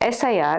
SIR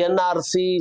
NRC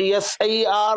SIR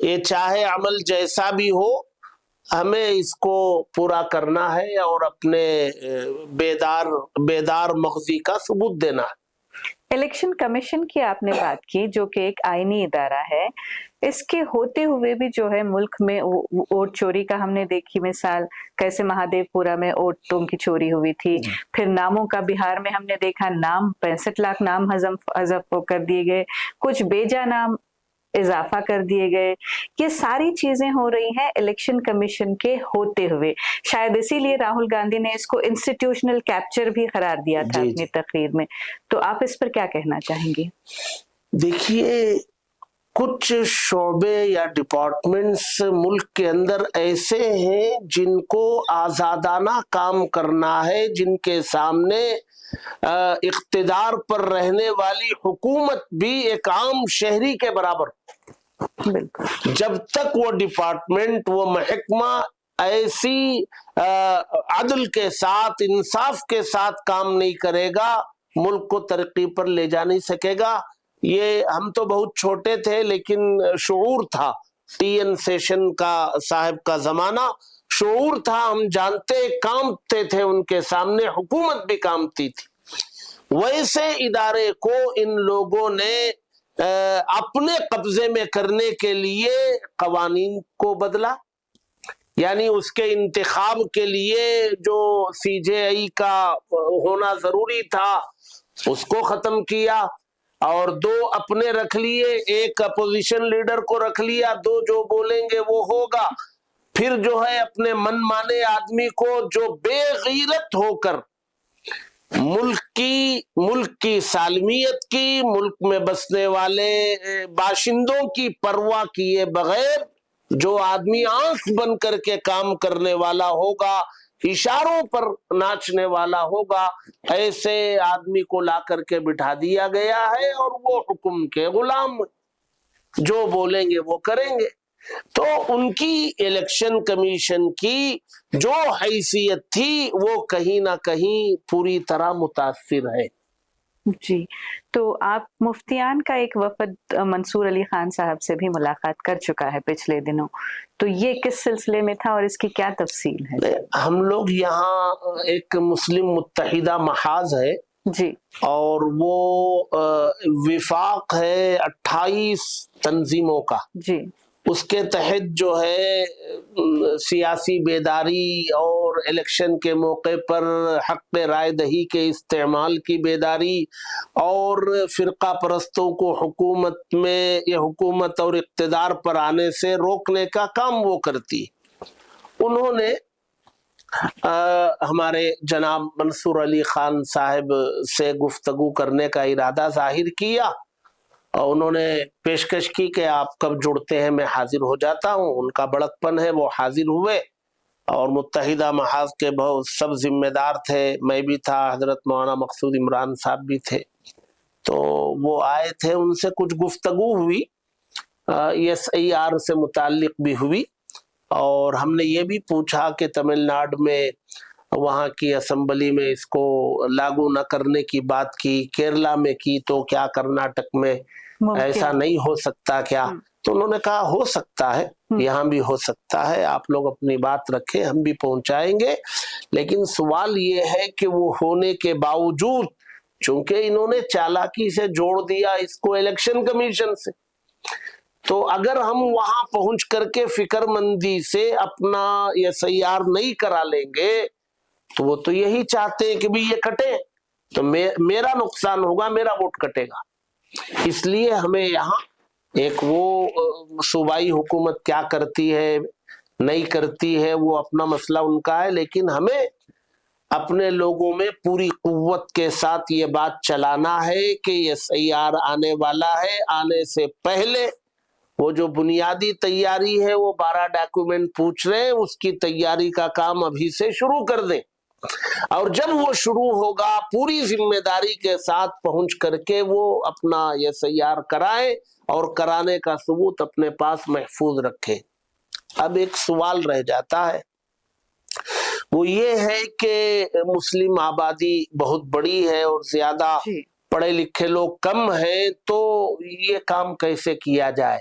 یہ چاہے عمل جیسا بھی ہو ہمیں اس کو پورا کرنا ہے اور اپنے بیدار مغزی کا ثبوت دینا ہے۔ الیکشن کمیشن کی آپ نے بات کی جو کہ ایک آئینی ادارہ ہے، اس کے ہوتے ہوئے بھی جو ہے ملک میں ووٹ چوری کا ہم نے دیکھی مثال، کیسے مہادیو پورا میں ووٹوں کی چوری ہوئی تھی، پھر ناموں کا بہار میں ہم نے دیکھا نام 65 لاکھ نام حذف کر دیے گئے، کچھ بیجا نام اضافہ کر دیے گئے، یہ ساری چیزیں ہو رہی ہیں الیکشن کمیشن کے ہوتے ہوئے۔ شاید اسی لیے راہل گاندھی نے اس کو انسٹیٹیوشنل کیپچر بھی قرار دیا تھا اپنی تقریر میں، تو آپ اس پر کیا کہنا چاہیں گے؟ دیکھیے، کچھ شعبے یا ڈپارٹمنٹس ملک کے اندر ایسے ہیں جن کو آزادانہ کام کرنا ہے، جن کے سامنے اقتدار پر رہنے والی حکومت بھی ایک عام شہری کے برابر، جب تک وہ ڈپارٹمنٹ وہ محکمہ ایسی عدل کے ساتھ انصاف کے ساتھ کام نہیں کرے گا ملک کو ترقی پر لے جا نہیں سکے گا۔ یہ ہم تو بہت چھوٹے تھے لیکن شعور تھا، ٹی این سیشن کا صاحب کا زمانہ، شعور تھا، ہم جانتے کامتے تھے ان کے سامنے، حکومت بھی کامتی تھی۔ ویسے ادارے کو ان لوگوں نے اپنے قبضے میں کرنے کے لیے قوانین کو بدلا، یعنی اس کے انتخاب کے لیے جو سی جے آئی کا ہونا ضروری تھا اس کو ختم کیا، اور 2 اپنے رکھ لیے، ایک اپوزیشن لیڈر کو رکھ لیا، 2 جو بولیں گے وہ ہوگا۔ پھر جو ہے اپنے من مانے آدمی کو جو بے غیرت ہو کر ملک کی سالمیت کی، ملک میں بسنے والے باشندوں کی پرواہ کیے بغیر جو آدمی آنکھ بن کر کے کام کرنے والا ہوگا، اشاروں پر ناچنے والا ہوگا، ایسے آدمی کو لا کر کے بٹھا دیا گیا ہے، اور وہ حکم کے غلام جو بولیں گے وہ کریں گے۔ تو ان کی الیکشن کمیشن کی جو حیثیت تھی وہ کہیں نہ کہیں پوری طرح متاثر ہے۔ جی، تو آپ مفتیان کا ایک وفد منصور علی خان صاحب سے بھی ملاقات کر چکا ہے پچھلے دنوں، تو یہ کس سلسلے میں تھا اور اس کی کیا تفصیل ہے؟ ہم لوگ یہاں ایک مسلم متحدہ محاذ ہے جی، اور وہ وفاق ہے 28 تنظیموں کا، جی، اس کے تحت جو ہے سیاسی بیداری اور الیکشن کے موقع پر حق رائے دہی کے استعمال کی بیداری، اور فرقہ پرستوں کو حکومت میں یا حکومت اور اقتدار پر آنے سے روکنے کا کام وہ کرتی۔ انہوں نے ہمارے جناب منصور علی خان صاحب سے گفتگو کرنے کا ارادہ ظاہر کیا، اور انہوں نے پیشکش کی کہ آپ کب جڑتے ہیں میں حاضر ہو جاتا ہوں۔ ان کا بڑکپن ہے، وہ حاضر ہوئے، اور متحدہ محاذ کے بہت سب ذمہ دار تھے، میں بھی تھا، حضرت مولانا مقصود عمران صاحب بھی تھے، تو وہ آئے تھے، ان سے کچھ گفتگو ہوئی، SIR سے متعلق بھی ہوئی، اور ہم نے یہ بھی پوچھا کہ تمل ناڈو میں وہاں کی اسمبلی میں اس کو لاگو نہ کرنے کی بات کی، کیرلا میں کی، تو کیا کرناٹک میں ایسا نہیں ہو سکتا کیا؟ تو انہوں نے کہا ہو سکتا ہے، یہاں بھی ہو سکتا ہے، آپ لوگ اپنی بات رکھیں، ہم بھی پہنچائیں گے، لیکن سوال یہ ہے کہ وہ ہونے کے باوجود چونکہ انہوں نے چالاکی سے جوڑ دیا اس کو الیکشن کمیشن سے، تو اگر ہم وہاں پہنچ کر کے فکر مندی سے اپنا SIR نہیں کرا لیں گے تو وہ تو یہی چاہتے ہیں کہ بھی یہ کٹے، تو میرا نقصان ہوگا، میرا ووٹ کٹے گا۔ اس لیے ہمیں یہاں ایک وہ صوبائی حکومت کیا کرتی ہے نہیں کرتی ہے وہ اپنا مسئلہ ان کا ہے، لیکن ہمیں اپنے لوگوں میں پوری قوت کے ساتھ یہ بات چلانا ہے کہ SIR آنے والا ہے، آنے سے پہلے وہ جو بنیادی تیاری ہے، وہ 12 ڈاکومنٹ پوچھ رہے ہیں، اس کی تیاری کا کام ابھی سے شروع کر دیں، اور جب وہ شروع ہوگا پوری ذمہ داری کے ساتھ پہنچ کر کے وہ اپنا SIR کرائیں اور کرانے کا ثبوت اپنے پاس محفوظ رکھیں۔ اب ایک سوال رہ جاتا ہے، وہ یہ ہے کہ مسلم آبادی بہت بڑی ہے اور زیادہ پڑھے لکھے لوگ کم ہیں تو یہ کام کیسے کیا جائے.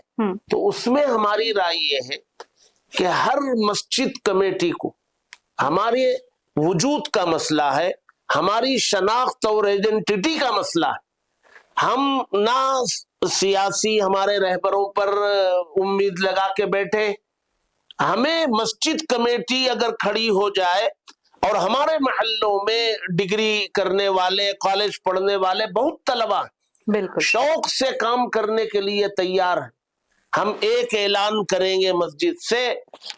تو اس میں ہماری رائے یہ ہے کہ ہر مسجد کمیٹی کو ہمارے وجود کا مسئلہ ہے, ہماری شناخت اور ایڈنٹیٹی کا مسئلہ ہے. ہم نہ سیاسی ہمارے رہبروں پر امید لگا کے بیٹھے. ہمیں مسجد کمیٹی اگر کھڑی ہو جائے اور ہمارے محلوں میں ڈگری کرنے والے, کالج پڑھنے والے بہت طلبہ بالکل شوق سے کام کرنے کے لیے تیار ہیں. ہم ایک اعلان کریں گے مسجد سے,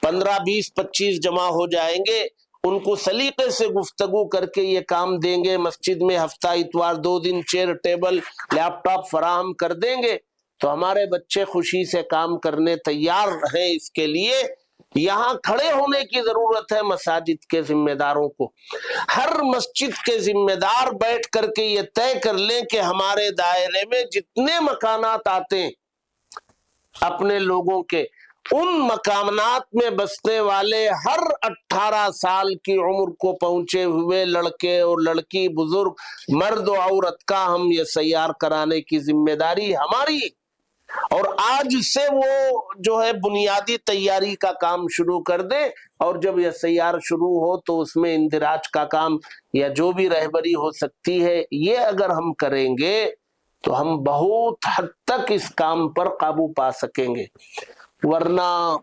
15, 20, 25 جمع ہو جائیں گے, ان کو سلیقے سے گفتگو کر کے یہ کام دیں گے. مسجد میں ہفتہ اتوار 2 دن چیئر ٹیبل لیپ ٹاپ فراہم کر دیں گے تو ہمارے بچے خوشی سے کام کرنے تیار ہیں. اس کے لیے یہاں کھڑے ہونے کی ضرورت ہے مساجد کے ذمہ داروں کو. ہر مسجد کے ذمہ دار بیٹھ کر کے یہ طے کر لیں کہ ہمارے دائرے میں جتنے مکانات آتے ہیں اپنے لوگوں کے, ان مکانات میں بسنے والے ہر 18 سال کی عمر کو پہنچے ہوئے لڑکے اور لڑکی, بزرگ, مرد و عورت کا ہم یہ سیار کرانے کی ذمہ داری ہماری. اور آج سے وہ جو ہے بنیادی تیاری کا کام شروع کر دے, اور جب یہ سیار شروع ہو تو اس میں اندراج کا کام یا جو بھی رہبری ہو سکتی ہے یہ اگر ہم کریں گے تو ہم بہت حد تک اس کام پر قابو پا سکیں گے. ورنہ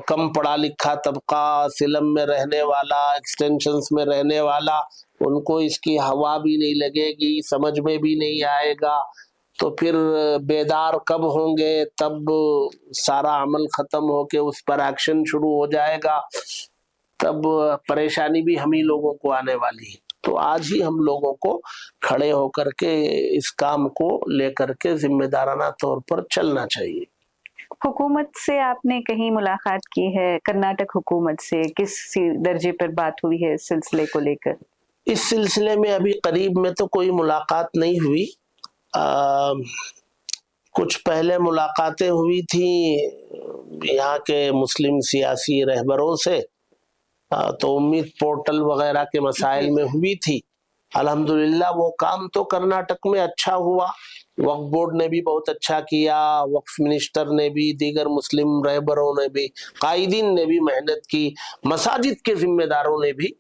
کم پڑھا لکھا طبقہ, سلم میں رہنے والا, ایکسٹینشنز میں رہنے والا, ان کو اس کی ہوا بھی نہیں لگے گی, سمجھ میں بھی نہیں آئے گا. تو پھر بیدار کب ہوں گے, تب سارا عمل ختم ہو کے اس پر ایکشن شروع ہو جائے گا, تب پریشانی بھی ہم ہی لوگوں کو آنے والی ہے. تو آج ہی ہم لوگوں کو کھڑے ہو کر کے اس کام کو لے کر کے ذمہ دارانہ طور پر چلنا چاہیے. حکومت سے آپ نے کہیں ملاقات کی ہے؟ کرناٹک حکومت سے کس درجے پر بات ہوئی ہے اس سلسلے کو لے کر؟ اس سلسلے میں ابھی قریب میں تو کوئی ملاقات نہیں ہوئی. کچھ پہلے ملاقاتیں ہوئی تھیں یہاں کے مسلم سیاسی رہبروں سے, تو امید پورٹل وغیرہ کے مسائل میں ہوئی تھی. الحمدللہ وہ کام تو کرناٹک میں اچھا ہوا, وقف بورڈ نے بھی بہت اچھا کیا, وقف منسٹر نے بھی, دیگر مسلم رہبروں نے بھی, قائدین نے بھی محنت کی, مساجد کے ذمہ داروں نے بھی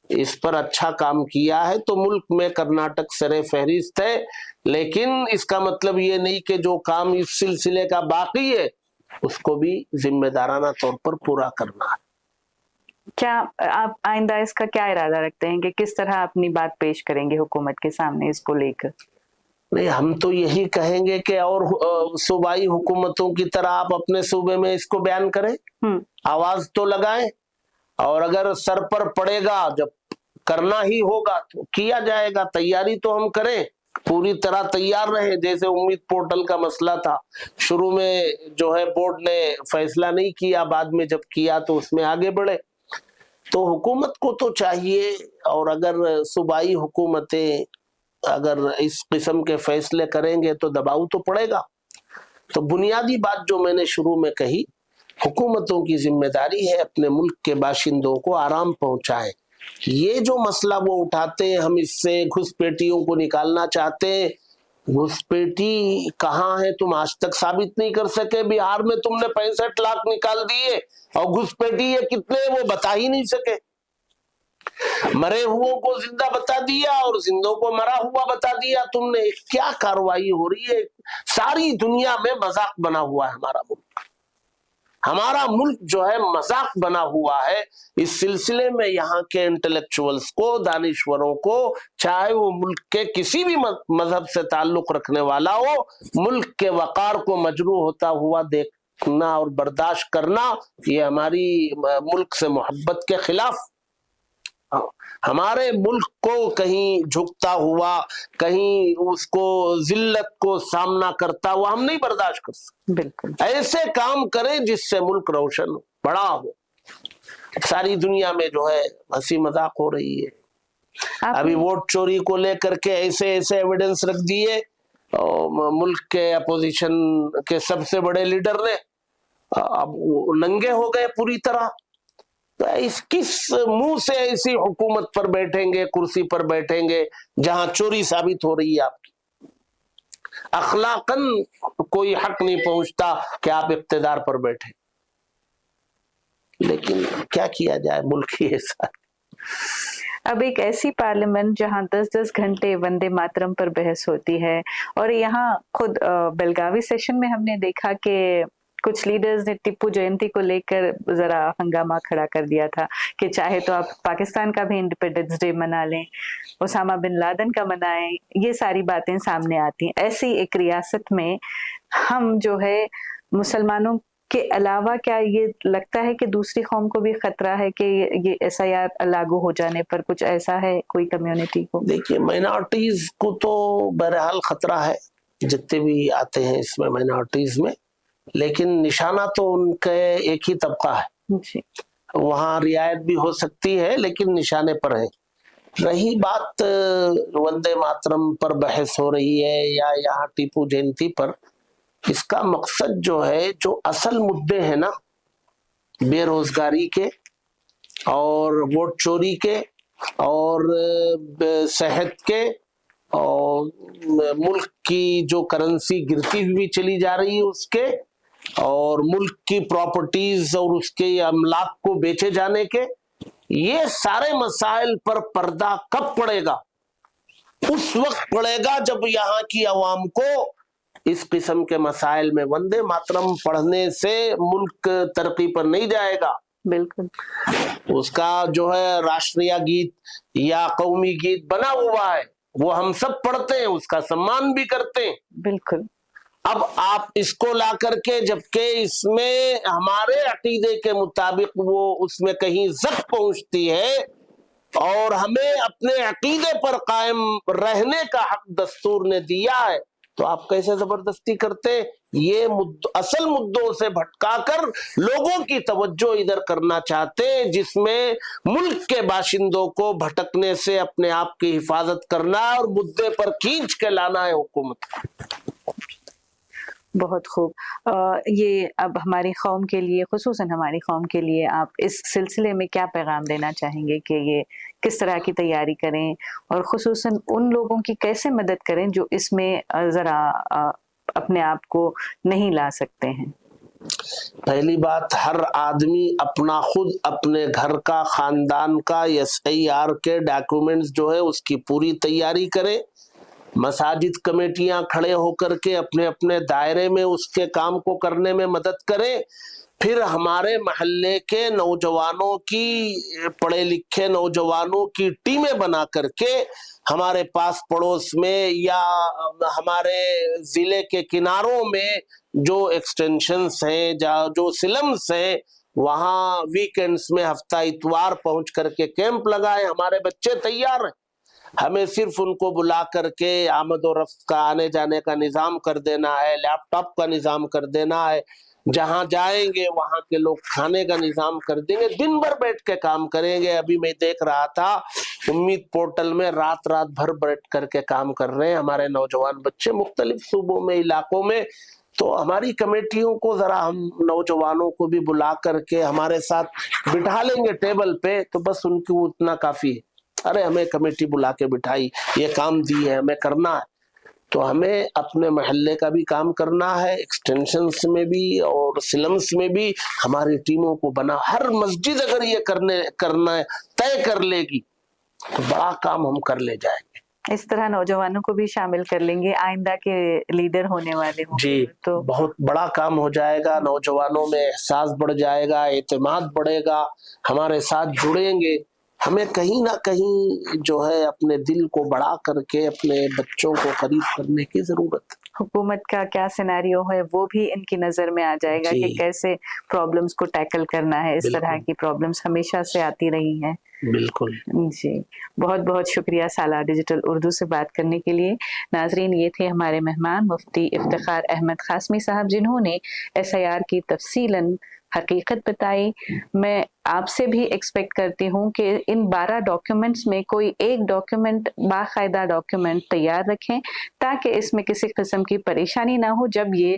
اس پر اچھا کام کیا ہے. تو ملک میں کرناٹک سر فہرست ہے, لیکن اس کا مطلب یہ نہیں کہ جو کام اس سلسلے کا باقی ہے اس کو بھی ذمہ دارانہ طور پر پورا کرنا ہے. کیا آپ آئندہ اس کا کیا ارادہ رکھتے ہیں کہ کس طرح اپنی بات پیش کریں گے حکومت کے سامنے اس کو لے کر؟ نہیں, ہم تو یہی کہیں گے کہ اور صوبائی حکومتوں کی طرح آپ اپنے صوبے میں اس کو بیان کریں, آواز تو لگائیں, اور اگر سر پر پڑے گا, جب کرنا ہی ہوگا تو کیا جائے گا. تیاری تو ہم کریں, پوری طرح تیار رہیں. جیسے امید پورٹل کا مسئلہ تھا, شروع میں جو ہے بورڈ نے فیصلہ نہیں کیا, بعد میں جب کیا تو اس میں آگے بڑھے. تو حکومت کو تو چاہیے, اور اگر صوبائی حکومتیں اگر اس قسم کے فیصلے کریں گے تو دباؤ تو پڑے گا. تو بنیادی بات جو میں نے شروع میں کہی, حکومتوں کی ذمہ داری ہے اپنے ملک کے باشندوں کو آرام پہنچائیں. یہ جو مسئلہ وہ اٹھاتے ہیں, ہم اس سے گھسپیٹیوں کو نکالنا چاہتے ہیں. گھسپیٹی کہاں ہے تم آج تک ثابت نہیں کر سکے. بہار میں تم نے 65 لاکھ نکال دیے, اور گھسپیٹی یہ کتنے وہ بتا ہی نہیں سکے. مرے ہوں کو زندہ بتا دیا اور زندوں کو مرا ہوا بتا دیا تم نے. کیا کاروائی ہو رہی ہے؟ ساری دنیا میں مذاق بنا ہوا ہے ہمارا ملک. ہمارا ملک جو ہے مذاق بنا ہوا ہے. اس سلسلے میں یہاں کے انٹلیکچوئلز کو, دانشوروں کو, چاہے وہ ملک کے کسی بھی مذہب سے تعلق رکھنے والا ہو, ملک کے وقار کو مجروح ہوتا ہوا دیکھنا اور برداشت کرنا یہ ہماری ملک سے محبت کے خلاف. ہمارے ملک کو کہیں جھکتا ہوا, کہیں اس کو ذلت کو سامنا کرتا ہوا ہم نہیں برداشت کر سکتے. بالکل ایسے کام کریں جس سے ملک روشن ہو, بڑا ہو. ساری دنیا میں جو ہے ہنسی مذاق ہو رہی ہے. ابھی ووٹ چوری کو لے کر کے ایسے ایسے ایویڈنس رکھ دیے ملک کے اپوزیشن کے سب سے بڑے لیڈر نے, اب ننگے ہو گئے پوری طرح. تو کس منہ سے ایسی حکومت پر بیٹھیں گے, کرسی پر بیٹھیں گے جہاں چوری ثابت ہو رہی ہے آپ کی. اخلاقاً کوئی حق نہیں پہنچتا کہ آپ اقتدار پر بیٹھیں, لیکن کیا کیا جائے, ملک ہی ایسا ہے. اب ایک ایسی پارلیمنٹ جہاں 10 گھنٹے وندے ماترم پر بحث ہوتی ہے, اور یہاں خود بیلگاوی سیشن میں ہم نے دیکھا کہ کچھ لیڈرز نے ٹیپو جینتی کو لے کر ذرا ہنگامہ کھڑا کر دیا تھا کہ چاہے تو آپ پاکستان کا بھی انڈیپینڈنس ڈے منا لیں, اسامہ بن لادن کا منائیں, یہ ساری باتیں سامنے آتی ہیں. ایسی ایک ریاست میں ہم جو ہے مسلمانوں کے علاوہ کیا یہ لگتا ہے کہ دوسری قوم کو بھی خطرہ ہے کہ یہ SIR لاگو ہو جانے پر کچھ ایسا ہے کوئی کمیونٹی کو؟ دیکھیے مائنارٹیز کو تو بہرحال خطرہ ہے, جتنے بھی آتے ہیں اس میں مائنارٹیز میں, لیکن نشانہ تو ان کے ایک ہی طبقہ ہے جی. وہاں رعایت بھی ہو سکتی ہے لیکن نشانے پر ہے. رہی بات وندے ماترم پر بحث ہو رہی ہے یا یہاں ٹیپو جینتی پر, اس کا مقصد جو ہے, جو اصل مدعے ہیں نا, بے روزگاری کے اور ووٹ چوری کے اور صحت کے اور ملک کی جو کرنسی گرتی ہوئی چلی جا رہی ہے اس کے, اور ملک کی پراپرٹیز اور اس کے املاک کو بیچے جانے کے, یہ سارے مسائل پر پردہ کب پڑے گا؟ اس وقت پڑے گا جب یہاں کی عوام کو اس قسم کے مسائل میں, وندے ماترم پڑھنے سے ملک ترقی پر نہیں جائے گا. بالکل. اس کا جو ہے راشٹریہ گیت یا قومی گیت بنا ہوا ہے, وہ ہم سب پڑھتے ہیں, اس کا سمان بھی کرتے ہیں. بالکل. اب آپ اس کو لا کر کے, جبکہ اس میں ہمارے عقیدے کے مطابق وہ اس میں کہیں زد پہنچتی ہے اور ہمیں اپنے عقیدے پر قائم رہنے کا حق دستور نے دیا ہے, تو آپ کیسے زبردستی کرتے؟ یہ اصل مدعوں سے بھٹکا کر لوگوں کی توجہ ادھر کرنا چاہتے ہیں, جس میں ملک کے باشندوں کو بھٹکنے سے اپنے آپ کی حفاظت کرنا اور مدعے پر کھینچ کے لانا ہے حکومت. بہت خوب. یہ اب ہماری قوم کے لیے, خصوصاً ہماری قوم کے لیے آپ اس سلسلے میں کیا پیغام دینا چاہیں گے کہ یہ کس طرح کی تیاری کریں, اور خصوصاً ان لوگوں کی کیسے مدد کریں جو اس میں ذرا اپنے آپ کو نہیں لا سکتے ہیں؟ پہلی بات, ہر آدمی اپنا خود اپنے گھر کا, خاندان کا SIR کے ڈاکومنٹس جو ہے اس کی پوری تیاری کرے. مساجد کمیٹیاں کھڑے ہو کر کے اپنے اپنے دائرے میں اس کے کام کو کرنے میں مدد کریں. پھر ہمارے محلے کے نوجوانوں کی, پڑھے لکھے نوجوانوں کی ٹیمیں بنا کر کے ہمارے پاس پڑوس میں یا ہمارے ضلع کے کناروں میں جو ایکسٹینشنز ہیں, جو سلمز ہیں, وہاں ویکینڈز میں ہفتہ اتوار پہنچ کر کے کیمپ لگائے. ہمارے بچے تیار ہیں, ہمیں صرف ان کو بلا کر کے آمد و رفت کا, آنے جانے کا نظام کر دینا ہے, لیپ ٹاپ کا نظام کر دینا ہے, جہاں جائیں گے وہاں کے لوگ کھانے کا نظام کر دیں گے, دن بھر بیٹھ کے کام کریں گے. ابھی میں دیکھ رہا تھا امید پورٹل میں رات بھر بیٹھ کر کے کام کر رہے ہیں ہمارے نوجوان بچے مختلف صوبوں میں, علاقوں میں. تو ہماری کمیٹیوں کو ذرا ہم نوجوانوں کو بھی بلا کر کے ہمارے ساتھ بٹھا لیں گے ٹیبل پہ, تو بس ان کو اتنا کافی ہے. ارے ہمیں کمیٹی بلا کے بٹھائی, یہ کام دی ہے, ہمیں کرنا ہے. تو ہمیں اپنے محلے کا بھی کام کرنا ہے, ایکسٹینشنز میں بھی اور سلمز میں بھی ہماری ٹیموں کو بنا. ہر مسجد اگر یہ کرنا طے کر لے گی تو بڑا کام ہم کر لے جائیں گے. اس طرح نوجوانوں کو بھی شامل کر لیں گے, آئندہ کے لیڈر ہونے والے ہوں جی, تو بہت بڑا کام ہو جائے گا. نوجوانوں میں احساس بڑھ جائے گا, اعتماد بڑھے گا, ہمارے ساتھ جڑیں گے. ہمیں کہیں نہ کہیں جو ہے اپنے دل کو بڑا کر کے اپنے بچوں کو قریب کرنے کی ضرورت ہے. حکومت کا کیا سیناریو ہے وہ بھی ان کی نظر میں آ جائے گا کہ کیسے پرابلمز کو ٹیکل کرنا ہے. اس طرح کی پرابلمز ہمیشہ سے آتی رہی ہیں. بالکل جی, بہت بہت شکریہ سالار ڈیجیٹل اردو سے بات کرنے کے لیے. ناظرین, یہ تھے ہمارے مہمان مفتی افتخار احمد قاسمی صاحب, جنہوں نے SIR کی تفصیلاً حقیقت بتائی. میں آپ سے بھی ایکسپیکٹ کرتی ہوں کہ ان 12 ڈاکیومنٹس میں کوئی ایک ڈاکیومنٹ, باقاعدہ ڈاکیومنٹ تیار رکھیں تاکہ اس میں کسی قسم کی پریشانی نہ ہو جب یہ